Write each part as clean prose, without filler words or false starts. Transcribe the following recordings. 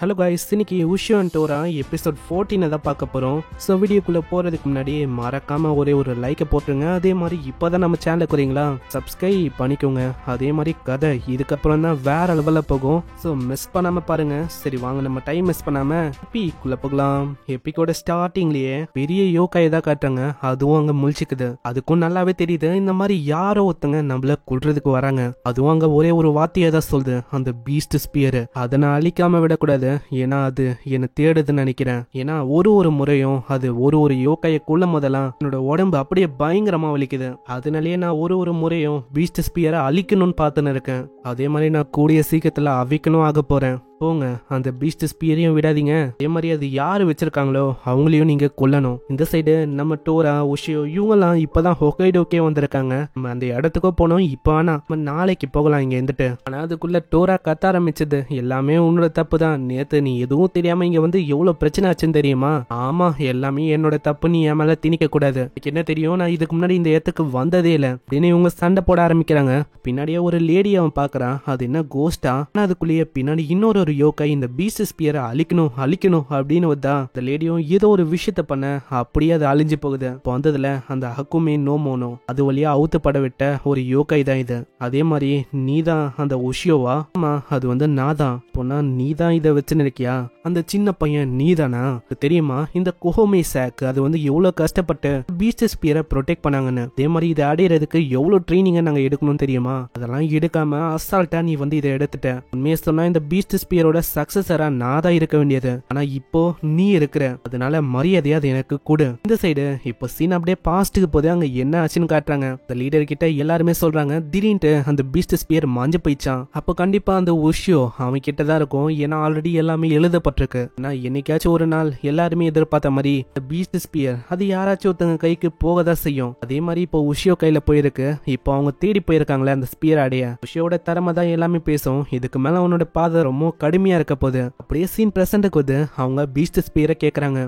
Hello guys, இன்னைக்கு உஷியோ and Dora episode 14 தான் பார்க்க போகிறோம். ஸோ வீடியோக்குள்ளே போகிறதுக்கு முன்னாடி மறக்காமல் ஒரே ஒரு லைக்கை போட்டுருங்க. அதே மாதிரி இப்போ தான் நம்ம சேனலுக்கு வரீங்களா, சப்ஸ்கிரைப் பண்ணிக்கோங்க. அதே மாதிரி கதை இதுக்கப்புறம் தான் வேற லெவலில் போகும். ஸோ மிஸ் பண்ணாமல் பாருங்கள். சரி வாங்க, நம்ம டைம் மிஸ் பண்ணாமல் எப்பிக்குள்ளே போகலாம். எப்பிக்கோட ஸ்டார்டிங்லேயே பெரிய யோகாயை தான் காட்டுறாங்க. அதுவும் அங்கே முழிச்சுக்குது. அதுக்கும் நல்லாவே தெரியுது இந்த மாதிரி யாரோ ஒருத்தங்க நம்மள கொள்றதுக்கு வராங்க. அதுவும் அங்கே ஒரே ஒரு வார்த்தையை தான் சொல்லுது, அந்த பீஸ்ட் ஸ்பியர். அதை நான் அழிக்காம விடக்கூடாது, ஏன்னா அது என்ன தேடுதுன்னு நினைக்கிறேன். ஏன்னா ஒரு முறையும் அது ஒரு யோகாயை கொள்ள முதலாம் என்னோட உடம்பு அப்படியே பயங்கரமா வலிக்குது. அதனாலேயே நான் ஒரு முறையும் பீஸ்ட் ஸ்பியரை அழிக்கணும்னு பார்த்துன்னு இருக்கேன். அதே மாதிரி நான் கூடிய சீக்கிரத்துல அவிக்கணும் ஆக போறேன். போங்க, அந்த பீஸ்ட் ஸ்பியரையும் விடாதீங்க. அதே மாதிரி அது யாரு வச்சிருக்காங்களோ அவங்களையும் நீங்க கொல்லணும். இந்த சைடு நம்ம டோரா, உஷியோ இவங்கெல்லாம் இப்பதான் ஹொக்கைடோக்கே வந்திருக்காங்க. நம்ம அந்த இடத்துக்கோ போனோம். இப்போ ஆனா நம்ம நாளைக்கு போகலாம் இங்க இருந்துட்டு. ஆனா அதுக்குள்ள டோரா கத்த ஆரம்பிச்சது, எல்லாமே உன்னோட தப்பு தான். நேத்து நீ எதுவும் தெரியாம இங்க வந்து எவ்வளவு பிரச்சனை ஆச்சுன்னு தெரியுமா? ஆமா, எல்லாமே என்னோட தப்பு. நீ என் மேல திணிக்க கூடாது. என்ன தெரியும், நான் இதுக்கு முன்னாடி இந்த இடத்துக்கு வந்ததே இல்ல அப்படின்னு இவங்க சண்டை போட ஆரம்பிக்கிறாங்க. பின்னாடியே ஒரு லேடி அவன் பாக்குறான். அது என்ன கோஸ்டா? அதுக்குள்ளேயே பின்னாடி இன்னொரு யோகா இந்த பீஸ்ட் ஸ்பியரை அழிக்கணும் அப்படின்னு வந்தா அந்த லேடியும் ஏதோ ஒரு விஷயத்த பண்ண அப்படியே அது அழிஞ்சு போகுது. இப்போ வந்ததுல அந்த ஹக்குமே நோமோனோ அது வழியா அவுத்து பட விட்ட ஒரு யோகா தான் இது. அதே மாதிரி நீதான் அந்த உஷியோவா? ஆமா, அது வந்து நாதான். போனா நீதான் இதை வச்சு நினைக்கியா? அந்த சின்ன பையன் நீதானா? தெரியுமா இந்த குஹோமே சாக் அது வந்து எவ்வளவு கஷ்டப்பட்டு பீஸ்ட் ஸ்பியரை ப்ரொடெக்ட் பண்ணாங்கன்னு. அதே மாதிரி இதை அடையிறதுக்கு எவ்வளவு ட்ரைனிங்கை நாங்க எடுக்கணும் தெரியுமா? அதெல்லாம் எடுக்காம அசால்ட்டா நீ வந்து இதை எடுத்துட்ட. உண்மையை சொன்னா இந்த பீஸ்ட் ஸ்பியரோட சக்சஸரா நான் தான் இருக்க வேண்டியது. ஆனா இப்போ நீ இருக்கிற, அதனால மரியாதையா அது எனக்கு கொடு. இந்த சைடு இப்போ சீன் அப்படியே பாஸ்டுக்கு போது அங்க என்ன ஆச்சுன்னு காட்டுறாங்க. இந்த லீடர் கிட்ட எல்லாருமே சொல்றாங்க, திடீர்னு அந்த பீஸ்ட் ஸ்பியர் மாஞ்சு போயிச்சான். அப்போ கண்டிப்பா அந்த உஷியோ அவன் கிட்டதான் இருக்கும். ஏன்னா ஆல்ரெடி எல்லாமே எழுதப்பட்டிருக்கு. ஆனா என்னைக்காச்சும் ஒரு நாள் எல்லாருமே எதிர்பார்த்த மாதிரி இந்த பீஸ்ட் ஸ்பியர் அது யாராச்சும் ஒருத்தங்க கைக்கு போகதான் செய்யும். அதே மாதிரி இப்போ உஷியோ கையில போயிருக்கு. இப்போ அவங்க தேடி போயிருக்காங்களே அந்த ஸ்பியர் அடைய. உஷியோட திறமை தான் எல்லாமே பேசும். இதுக்கு மேல அவனோட பாதை ரொம்ப கடுமையா இருக்க போது. அப்படியே சீன் பிரசன்ட்க்கு வந்து அவங்க பீஸ்ட் ஸ்பியரை கேக்குறாங்க.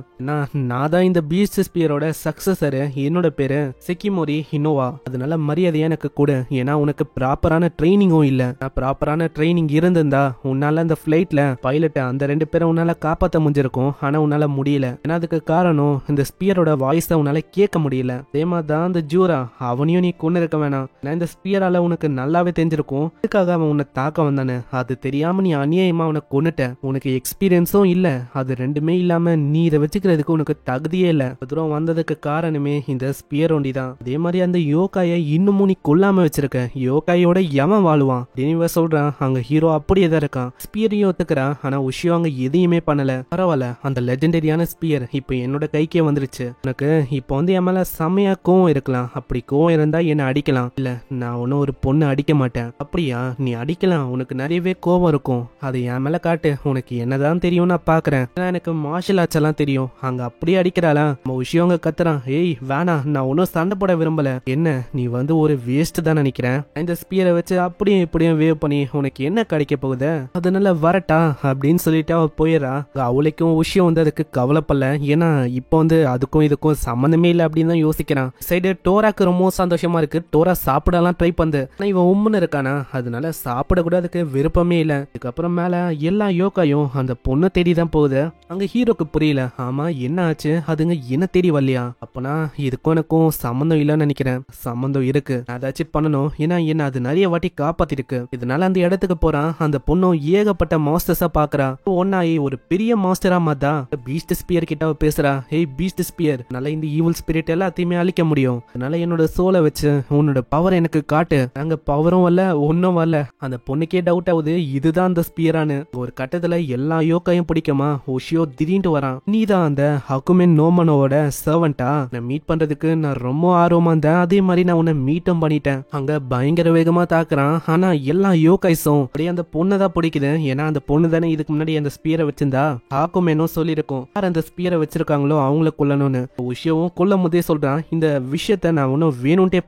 நான் தான் இந்த பீஸ்ட் ஸ்பியரோட சக்சஸர். என்னோட பேரு செக்கிமோரி ஹினோவா. அதனால மரியாதையா எனக்கு கூட. ஏன்னா உனக்கு ப்ராப்பரான ட்ரைனிங்கும் இல்ல. ப்ராப்பரான ட்ரைனிங் இருந்திருந்தா உன்னால அந்த பிளைட்ல பைலட் அந்த 2 பேரை உன்னால காப்பாற்ற முடிஞ்சிருக்கும். ஆனா உன்னால முடியல. ஏன்னா அதுக்கு காரணம் இந்த ஸ்பியரோட வாய்ஸை உன்னால கேட்க முடியல. அதே மாதிரிதான் அந்த ஜூரா, அவனையும் நீ கொண்டு இருக்க வேணாம். நான் இந்த ஸ்பியரால உனக்கு நல்லாவே தெரிஞ்சிருக்கும் இதுக்காக அவன் உன்னை தாக்க வந்தானே. அது தெரியாம நீ அநியாயமா அவனை கொன்னுட்ட. உனக்கு எக்ஸ்பீரியன்ஸும் இல்ல. அது ரெண்டுமே இல்லாம நீ இதை வச்சுக்கிறதுக்கு உனக்கு தகுதியே இல்ல. தூரம் வந்ததுக்கு காரணமே இந்த ஸ்பியர் ஒண்டி தான். அதே மாதிரி அந்த யோகாயை இன்னமும் நீ கொல்லாம வச்சிருக்க. யோகாயோட எவன் வாழுவான் அப்படின்னு சொல்றான். அங்க ஹீரோ அப்படியே தான் இருக்கான். ஸ்பியரையும் ஒத்துக்கிறான். ஆனா உஷியோ அங்க எதையுமே பண்ணல. பரவாயில்ல, அந்த லெஜெண்டரியான ஸ்பியர் இப்ப என்னோட கைக்கே வந்துருச்சு. உனக்கு இப்ப வந்து என் மேல செமையா கோவம் இருக்கலாம். அப்படி கோவம் இருந்தா என்ன அடிக்கலாம். இல்ல, நான் ஒன்னும் ஒரு பொண்ணு அடிக்க மாட்டேன். அப்படியா? நீ அடிக்கலாம், உனக்கு நிறையவே கோவம் இருக்கும். அது என் மேல காட்டு. உனக்கு என்னதான் தெரியும் நான் பாக்குறேன். எனக்கு மார்ஷல் ஆர்ட்ஸ் எல்லாம் தெரியும். அங்க அப்படியே அடிக்கிறாளா? நம்ம விஷயங்க கத்துறான். ஏய் வேணாம், நான் ஒன்னும் சண்டை போட விரும்பல. என்ன நீ வந்து ஒரு வேஸ்ட் தான் நினைக்கிறேன். இந்த ஸ்பியரை வச்சு அப்படியே இப்படியும் வேவ் பண்ணி உனக்கு என்ன கிடைக்க போகுது? அதனால வரட்டா அப்படின்னு சொல்லிட்டு அவ போயிடறா. அவளுக்கும் விஷயம் வந்து அதுக்கு கவலைப்படல. ஏன்னா இப்போ வந்து அதுக்கும் இதுக்கும் சம்மந்தமே இல்லை அப்படின்னு தான் யோசிக்கிறான். சைடு டோராக்கு ரொம்ப சந்தோஷமா இருக்கு. டோரா சாப்பிடலாம் ட்ரை பண்ணு. ஆனா இவன் உம்முன்னு இருக்கானா, அதனால சாப்பிட கூட அதுக்கு விருப்பமே இல்லை. அதுக்கப்புறம் மேல எல்லா யோகாயும் அந்த பொண்ணு தேடி தான் போகுது. அங்க ஹீரோக்கு புரியல. ஆமா என்ன ஆச்சு? அதுங்க என்ன தேடி வரலையா? அப்பனா இதுக்கும் எனக்கும் சம்மந்தம் இல்லைன்னு நினைக்கிறேன். சம்மந்தம் இருக்கு, அதாச்சும் பண்ணணும். ஏன்னா என்ன அது நிறைய வாட்டி காப்பாத்திருக்கு. இதனால அந்த இடத்துக்கு போறான். அந்த பொண்ணும் ஏகப்பட்ட மாஸ்டர்ஸா பாக்குறா. ஒன்னாயி ஒரு பெரிய மாஸ்டரா மாதா பீஸ்ட் ஸ்பியர் கிட்ட பேசுறா. ஏய் பீஸ்ட் ஸ்பியர், நல்லா இந்த ஈவில் ஸ்பிரிட் எல்லாத்தையுமே அழிக்க முடியும். அதனால என்னோட சோலை வச்சு உன்னோட பவர் எனக்கு காட்டு. அங்க பவரும் வரல, ஒன்னும் வரல. அந்த பொண்ணுக்கே டவுட் ஆகுது, இதுதான் அந்த ஸ்பியரானு. ஒரு கட்டத்துல எல்லா யோகாயும் பிடிக்குமா? உஷியோ திடீர்னு வரான். நீதான் அந்த ஹக்குமே நோமனோட சர்வெண்டா? நான் மீட் பண்றதுக்கு நான் ரொம்ப ஆர்வமா இருந்தேன். அதே மாதிரி நான் உன்னை மீட்டும் பண்ணிட்டேன். அங்க பயங்கர வேகமா தாக்குறான். ஆனா எல்லா யோகாய்ஸும் அப்படியே அந்த பொண்ணை தான் பிடிக்குது. ஏன்னா அந்த பொண்ணு தானே இதுக்கு முன்னாடி அந்த ஸ்பியரை வச்சிருந்தா. ஹாக்குமேனும் சொல்லிருக்கும் யார் அந்த ஸ்பியரை வச்சிருக்காங்களோ அவங்கள கொல்லணும்னு. உஷியோவும் கொல்லும் போதே சொல்றான், இந்த விஷயத்த நான் ஒன்னும் வேணும்ட்டே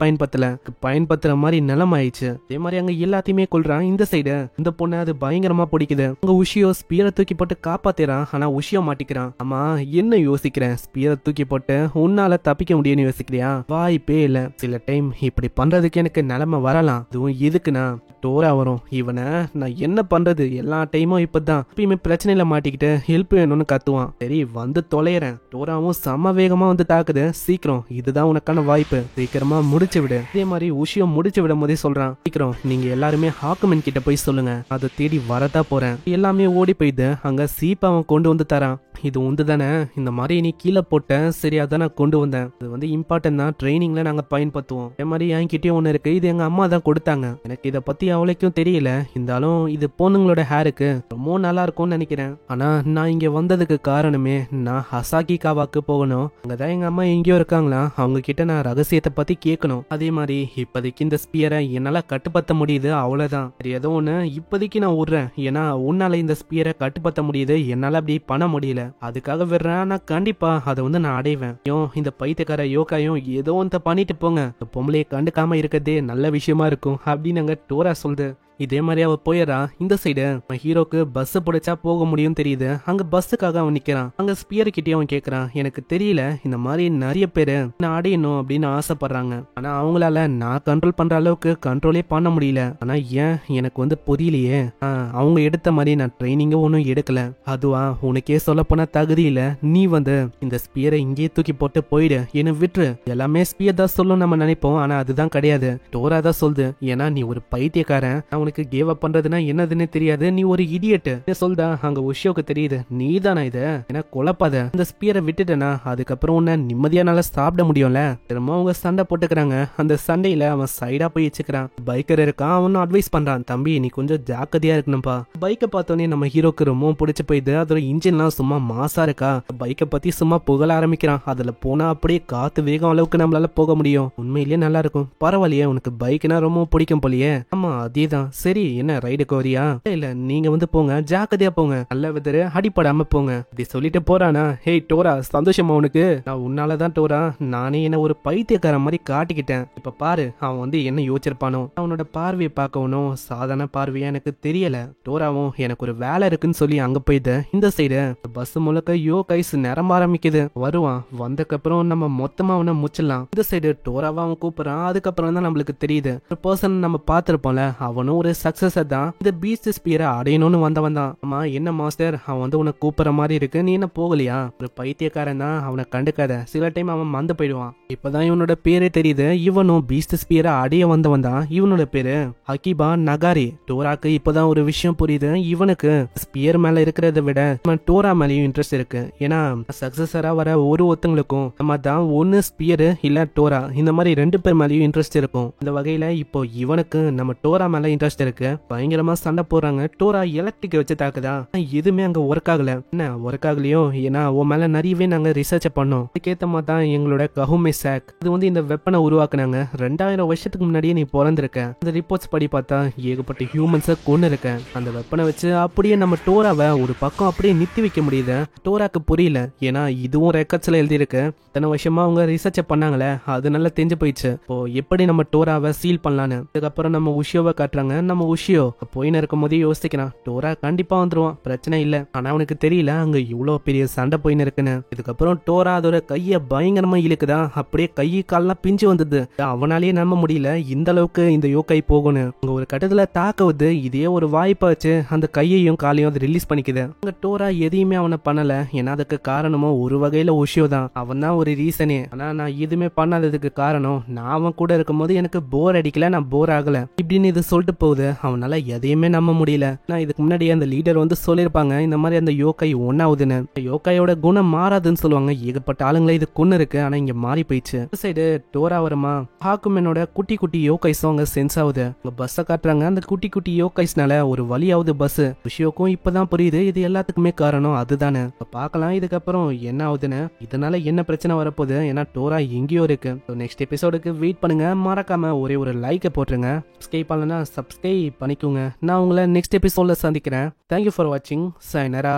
பயன்படுத்துற மாதிரி நிலம் ஆயிடுச்சு. அதே மாதிரி அங்க எல்லாத்தையுமே கொல்றான். இந்த சைடு இந்த பொண்ணு அது பயங்கரமா பிடிக்குது. ஆரம்பிக்குது. அங்க உஷியோ ஸ்பியரை தூக்கி போட்டு காப்பாத்திறான். ஆனா உஷியோ மாட்டிக்கிறான். ஆமா என்ன யோசிக்கிறேன், ஸ்பியரை தூக்கி போட்டு உன்னால தப்பிக்க முடியும்னு யோசிக்கிறியா? வாய்ப்பே இல்ல. சில டைம் இப்படி பண்றதுக்கு எனக்கு நிலைமை வரலாம். அதுவும் எதுக்குன்னா டோரா வரும். இவனை நான் என்ன பண்றது, எல்லா டைமும் இப்பதான் எப்பயுமே பிரச்சனையில மாட்டிக்கிட்டு ஹெல்ப் வேணும்னு கத்துவான். சரி வந்து தொலைறேன். டோராவும் செம்ம வேகமா வந்து தாக்குது. சீக்கிரம், இதுதான் உனக்கான வாய்ப்பு, சீக்கிரமா முடிச்சு விடு. இதே மாதிரி உஷியோ முடிச்சு விடும் போதே சொல்றான், சீக்கிரம் நீங்க எல்லாருமே ஹாக்குமன் கிட்ட போய் சொல்லுங்க, அதை தேடி வரதா போறேன். எல்லாமே ஓடி போயிது. அங்க சீப் அவன் கொண்டு வந்து தரான். இது உண்டு தானே, இந்த மாதிரி நீ கீழே போட்ட, சரி அதான் நான் கொண்டு வந்தேன். இது வந்து இம்பார்ட்டன் தான், ட்ரைனிங்ல நாங்க பயன்படுத்துவோம். இதே மாதிரி என்கிட்டயும் ஒண்ணு இருக்கு, இது எங்க அம்மா தான் கொடுத்தாங்க. எனக்கு இதை பத்தி அவளைக்கும் தெரியல, இருந்தாலும் இது பொண்ணுங்களோட ஹேருக்கு ரொம்ப நல்லா இருக்கும்னு நினைக்கிறேன். ஆனா நான் இங்க வந்ததுக்கு காரணமே நான் ஹசாகி காவாக்கு போகணும். அங்கதான் எங்க அம்மா எங்கேயோ இருக்காங்களா, அவங்க கிட்ட நான் ரகசியத்தை பத்தி கேட்கணும். அதே மாதிரி இப்போதைக்கு இந்த ஸ்பியரை என்னால கட்டுப்படுத்த முடியுது, அவ்வளவுதான். சரி ஏதோ ஒண்ணு இப்போதைக்கு நான் விடுறேன், ஏன்னா உன்னால இந்த ஸ்பியரை கட்டுப்படுத்த முடியுது, என்னால அப்படி பண்ண முடியல. அதுக்காக விடுறேன், நான் கண்டிப்பா அதை வந்து நான் அடைவேன். இந்த பைத்தியக்கார யோகாயும் ஏதோ ஒன்று பண்ணிட்டு போங்க, பொம்பளையை கண்டுக்காம இருக்கிறதே நல்ல விஷயமா இருக்கும் அப்படின்னு அங்க டோரா சொல்லுது. இதே மாதிரி அவ போயிடறா. இந்த சைடு ஹீரோக்கு பஸ் பிடிச்சா போக முடியும் தெரியுது. அங்க பஸ்ஸுக்காக அவன் நிக்கிறான். அங்க ஸ்பியர் கிட்டே அவன் கேக்குறான், எனக்கு தெரியல, இந்த மாதிரி நிறைய பேரு நான் அடையணும் அப்படின்னு ஆசைப்படுறாங்க, ஆனா அவங்களால நான் கண்ட்ரோல் பண்ற அளவுக்கு கண்ட்ரோலே பண்ண முடியல. ஆனா ஏன் எனக்கு வந்து புரியலையே. அவங்க எடுத்த மாதிரி நான் ட்ரைனிங்க ஒன்னும் எடுக்கல. அதுவா உனக்கே சொல்ல போனா தகுதி இல்ல, நீ வந்து இந்த ஸ்பியரை இங்கே தூக்கி போட்டு போயிடு, என்ன விட்டுரு. எல்லாமே ஸ்பியர் தான் சொல்லும் நம்ம நினைப்போம், ஆனா அதுதான் கிடையாது, டோரா தான் சொல்லுது. ஏன்னா நீ ஒரு பைத்தியக்காரன், உனக்கு கேவ் அப் பண்றதுன்னா என்னதுன்னு தெரியாது, நீ ஒரு இடியட் சொல்தா. அங்க உஷியோக்கு தெரியுது, நீ தானா இத என்ன குழப்பாத, இந்த ஸ்பியரை விட்டுட்டேனா அதுக்கப்புறம் உன்ன நிம்மதியா நல்லா சாப்பிட முடியும்ல. திரும்ப அவங்க சண்டை போட்டுக்கிறாங்க. அந்த சண்டையில அவன் சைடா போய் வச்சுக்கிறான். பைக்கர் இருக்கான், அவனும் அட்வைஸ் பண்றான், தம்பி நீ கொஞ்சம் ஜாக்கிரதையா இருக்கணும்பா. பைக்கை பார்த்தோன்னே நம்ம ஹீரோக்கு ரொம்ப பிடிச்சு போயிடுது. அதோட இன்ஜின்லாம் சும்மா மாசா இருக்கா. பைக்கை பத்தி சும்மா புகழ ஆரம்பிக்கிறான். அதுல போனா அப்படியே காத்து வேகம் அளவுக்கு நம்மளால போக முடியும், உண்மையிலேயே நல்லா இருக்கும். பரவாயில்லையே, உனக்கு பைக்னா ரொம்ப பிடிக்கும் போலியே. ஆமா அதேதான். சரி என்ன ரைடுக்கு வரியா? இல்ல நீங்க வந்து போங்க, ஜாக்கிரதையா போங்க, நல்ல வெதரு அடிப்படாம போங்க. இப்படி சொல்லிட்டு போறானா. ஹே டோரா, சந்தோஷமா உனக்கு? நான் உன்னாலதான் டோரா, நானே என்ன ஒரு பைத்தியக்கார மாதிரி காட்டிக்கிட்டேன். இப்ப பாரு அவன் வந்து என்ன யோசிச்சிருப்பானோ. அவனோட பார்வையை பார்க்கணும் சாதாரண பார்வையா எனக்கு தெரியல. டோராவும் எனக்கு ஒரு வேலை இருக்குன்னு சொல்லி அங்க போயிது. இந்த சைடு பஸ் முழுக்க கைஸ் நிரம்ப ஆரம்பிக்குது. வருவான், வந்தக்கப்புறம் நம்ம மொத்தமா அவனை முச்சிடலாம். இந்த சைடு டோராவா அவன் கூப்பிடுறான். அதுக்கப்புறம் தான் நம்மளுக்கு தெரியுது, ஒரு பர்சன் நம்ம பார்த்திருப்போம்ல, அவனும் ஒரு சக்சஸர் தான், இந்த பீஸ்ட் ஸ்பியரை அடையணும்னு வந்தவன் தான். ஆமா என்ன மாஸ்டர், அவன் வந்து உனக்கு கூப்பிடுற மாதிரி இருக்கு, நீ என்ன போகலையா? ஒரு பைத்தியக்காரன் தான், அவனை கண்டுக்காத. சில டைம் அவன் மந்து போயிடுவான். இப்பதான் இவனோட பேரே தெரியுது, இவனும் பீஸ்ட் ஸ்பியரை அடைய வந்தவன் தான். இவனோட பேரு அகிபா நகாரி. டோராக்கு இப்பதான் ஒரு விஷயம் புரியுது, இவனுக்கு ஸ்பியர் மேல இருக்கிறத விட டோரா மேலேயும் இன்ட்ரெஸ்ட் இருக்கு. ஏன்னா சக்சஸரா வர ஒருத்தங்களுக்கும் நம்ம தான் ஒன்னு ஸ்பியர் இல்ல டோரா, இந்த மாதிரி ரெண்டு பேர் மேலேயும் இன்ட்ரெஸ்ட் இருக்கும். இந்த வகையில இப்போ இவனுக்கு நம்ம டோரா மேல இன்ட்ரெஸ்ட் இருக்கு. பயங்கரமா சண்டை போடுறாங்க. டோரா எலக்ட்ரிக் வச்சு தாக்குதா, எதுவுமே அங்க ஒர்க் ஆகல. என்ன ஒர்க் ஆகலையோ, ஏன்னா உன் மேல நிறையவே நாங்க ரிசர்ச் பண்ணோம். அதுக்கேத்த மாதிரி தான் எங்களோட கஹுமே சாக் இது வந்து இந்த வெப்பனை உருவாக்குனாங்க. 2000 வருஷத்துக்கு முன்னாடியே நீ பிறந்திருக்க. அந்த ரிப்போர்ட்ஸ் படி பார்த்தா ஏகப்பட்ட ஹியூமன்ஸை கொண்டு இருக்க. அந்த வெப்பனை வச்சு அப்படியே நம்ம டோராவை ஒரு பக்கம் அப்படியே நிறுத்தி வைக்க முடியுது. டோராக்கு புரியல, ஏன்னா இதுவும் ரெக்கார்ட்ஸ்ல எழுதி இருக்கு. இத்தனை வருஷமா அவங்க ரிசர்ச் பண்ணாங்களே, அது நல்லா தெரிஞ்சு போயிடுச்சு. இப்போ எப்படி நம்ம டோராவை சீல் பண்ணலான்னு. அதுக்கப்புறம் நம்ம உஷியோவை காட்டுறாங்க. நம்ம உஷியோ போயின்னு இருக்கும் போதே யோசிக்கிறான், டோரா கண்டிப்பா வந்துருவான், பிரச்சனை இல்ல. ஆனா அவனுக்கு தெரியல அங்க இவ்வளவு பெரிய சண்டை போயின்னு இருக்குன்னு. இதுக்கப்புறம் டோரா அதோட கைய பயங்கரமா இழுக்குதா, அப்படியே கை கால்லாம் பிஞ்சு வந்தது. அவனாலேயே நம்ப முடியல இந்த அளவுக்கு இந்த யோகை போகணும். அங்க ஒரு கட்டத்துல தாக்குவது, இதே ஒரு வாய்ப்பா வச்சு அந்த கையையும் காலையும் அது ரிலீஸ் பண்ணிக்குது. அங்க டோரா எதையுமே அவனை பண்ணல, ஏன்னா அதுக்கு காரணமோ ஒரு வகையில உஷியோ தான். அவன் தான் ஒரு ரீசனே. ஆனா நான் எதுவுமே பண்ணாததுக்கு காரணம், நான் அவன் கூட இருக்கும் போது எனக்கு போர் அடிக்கல, நான் போர் ஆகல இப்படின்னு இது சொல்லிட்டு போகுது. அவனால எதையுமே நம்ப முடியல. நான் இதுக்கு முன்னாடி அந்த லீடர் வந்து சொல்லிருப்பாங்க, இந்த மாதிரி அந்த யோகை ஒன்னாவதுன்னு. யோகையோட குணம் மாறாதுன்னு சொல்லுவாங்க. ஏகப்பட்ட ஆளுங்களை இது கொண்டு இருக்கு, ஆனா இங்க மாறி போயிடுச்சு. சைடு டோரா வருமா, ஹாக்குமேனோட குட்டி குட்டி யோகைஸும் அங்க சென்ஸ் ஆகுது. பஸ்ஸை காட்டுறாங்க. அந்த குட்டி குட்டி யோகைஸ்னால ஒரு வழியாவது பஸ். விஷயோக்கும் இப்பதான் புரியுது, இது எல்லாத்துக்குமே காரணம் அதுதானே. பார்க்கலாம் இதுக்கப்புறம் என்ன ஆகுதுன்னு. இதனால என்ன பிரச்சனை வரப்போகுது, ஏன்னா டோரா எங்கேயோ இருக்கு. நெக்ஸ்ட் எபிசோடுக்கு வெயிட் பண்ணுங்க. மறக்காம ஒரே ஒரு லைக்கை போட்டுருங்க. சப்ஸ்கிரைப் பண்ணலன்னா சப்ஸ்கிரைப் பண்ணிக்கோங்க. நான் உங்களை நெக்ஸ்ட் எபிசோட்ல சந்திக்கிறேன். தேங்க்யூ ஃபார் வாட்சிங். சைனரா.